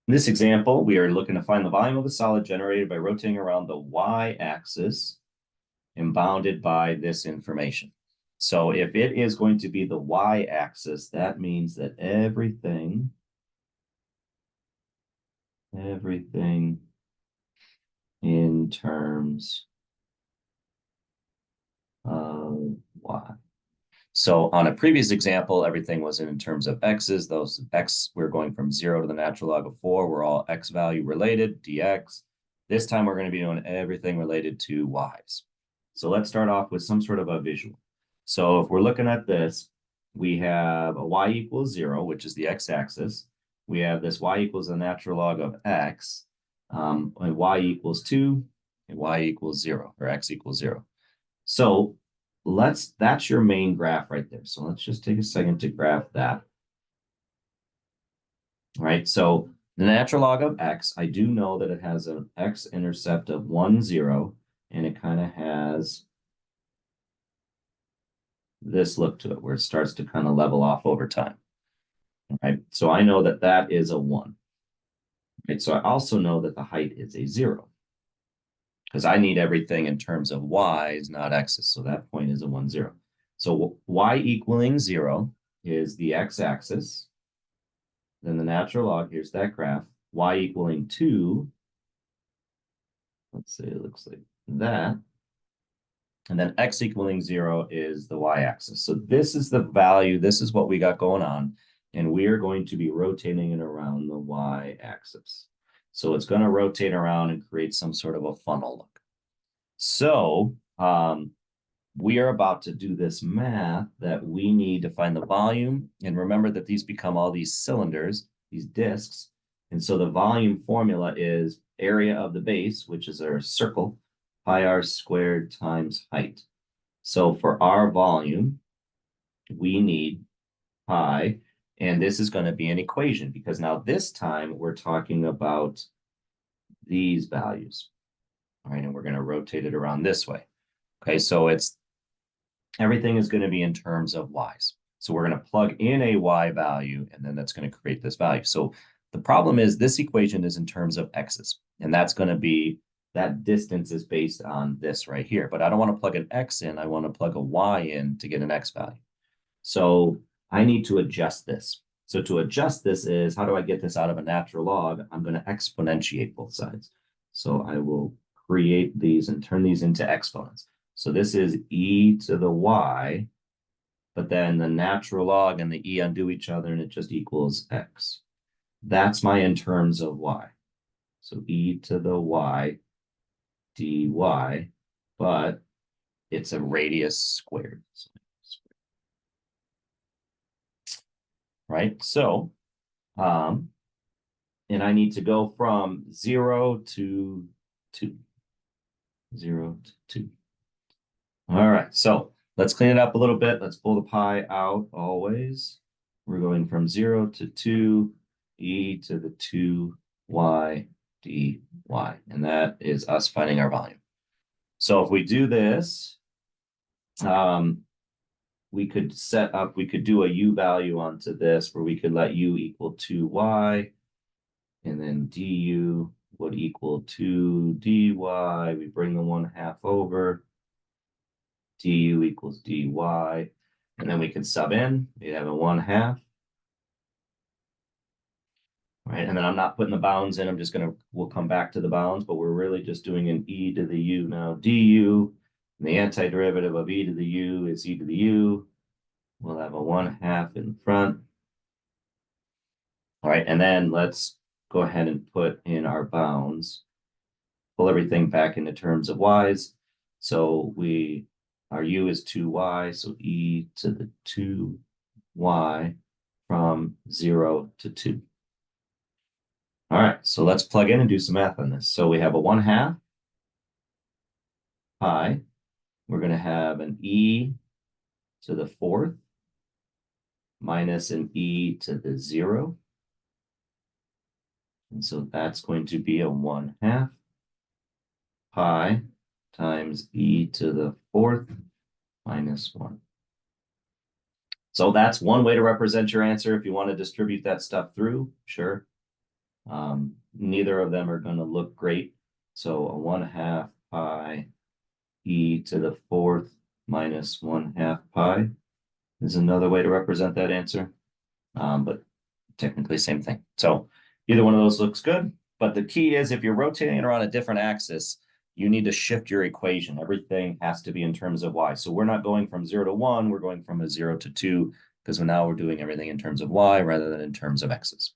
In this example, we are looking to find the volume of a solid generated by rotating around the y-axis and bounded by this information. So if it is going to be the y-axis, that means that everything in terms of y. So on a previous example, everything was in terms of x's. Those x, we're going from 0 to the natural log of 4. We're all x value related, dx. This time we're going to be doing everything related to y's. So let's start off with some sort of a visual. So if we're looking at this, we have a y equals 0, which is the x-axis. We have this y equals the natural log of x, and y equals 2, and y equals 0, or x equals 0. So that's your main graph right there. So let's just take a second to graph that. All right, so the natural log of x, I do know that it has an x-intercept of 1, 0, and it kind of has this look to it where it starts to kind of level off over time. All right, so I know that that is a 1. Right, so I also know that the height is a 0 because I need everything in terms of y's, not x's. So that point is a 1, 0. So y equaling 0 is the x-axis. Then the natural log, here's that graph, y equaling 2. Let's say it looks like that. And then x equaling 0 is the y-axis. So this is the value. This is what we got going on. And we are going to be rotating it around the y-axis. So it's going to rotate around and create some sort of a funnel look. So we are about to do this math that we need to find the volume. And remember that these become all these cylinders, these discs. And so the volume formula is area of the base, which is our circle, pi r squared times height. So for our volume, we need pi, and this is going to be an equation because now this time we're talking about these values. All right, and we're going to rotate it around this way. Okay, so it's everything is going to be in terms of y's. So we're going to plug in a y value, and then that's going to create this value. So the problem is this equation is in terms of x's, and that's going to be that distance is based on this right here. But I don't want to plug an x in. I want to plug a y in to get an x value. So I need to adjust this. So to adjust this is, how do I get this out of a natural log? I'm going to exponentiate both sides. So I will create these and turn these into exponents. So this is e to the y, but then the natural log and the e undo each other and it just equals x. That's my in terms of y. So e to the y dy, but it's a radius squared. Right? So, and I need to go from 0 to 2. 0 to 2. All right, so let's clean it up a little bit. Let's pull the pi out always. We're going from 0 to 2, e to the 2y dy. And that is us finding our volume. So if we do this, we could do a u value onto this where we could let u equal 2y, and then du would equal 2 dy. We bring the 1/2 over. Du equals dy. And then we can sub in. We have a 1/2. Right, and then I'm not putting the bounds in. We'll come back to the bounds, but we're really just doing an e to the u now. Du, and the antiderivative of e to the u is e to the u. We'll have a 1/2 in front. All right, and then let's go ahead and put in our bounds. Pull everything back into terms of y's. So our u is 2y, so e to the 2y from 0 to 2. All right, so let's plug in and do some math on this. So we have a 1/2 pi. We're going to have an e to the 4th minus an e to the 0. And so that's going to be a 1/2 pi times e to the 4th minus 1. So that's one way to represent your answer. If you want to distribute that stuff through, sure. Neither of them are going to look great. So a 1/2 pi e to the 4th minus 1/2 pi is another way to represent that answer. But technically same thing. So either one of those looks good. But the key is if you're rotating it around a different axis, you need to shift your equation. Everything has to be in terms of y. So we're not going from 0 to 1, we're going from a 0 to 2, because now we're doing everything in terms of y rather than in terms of x's.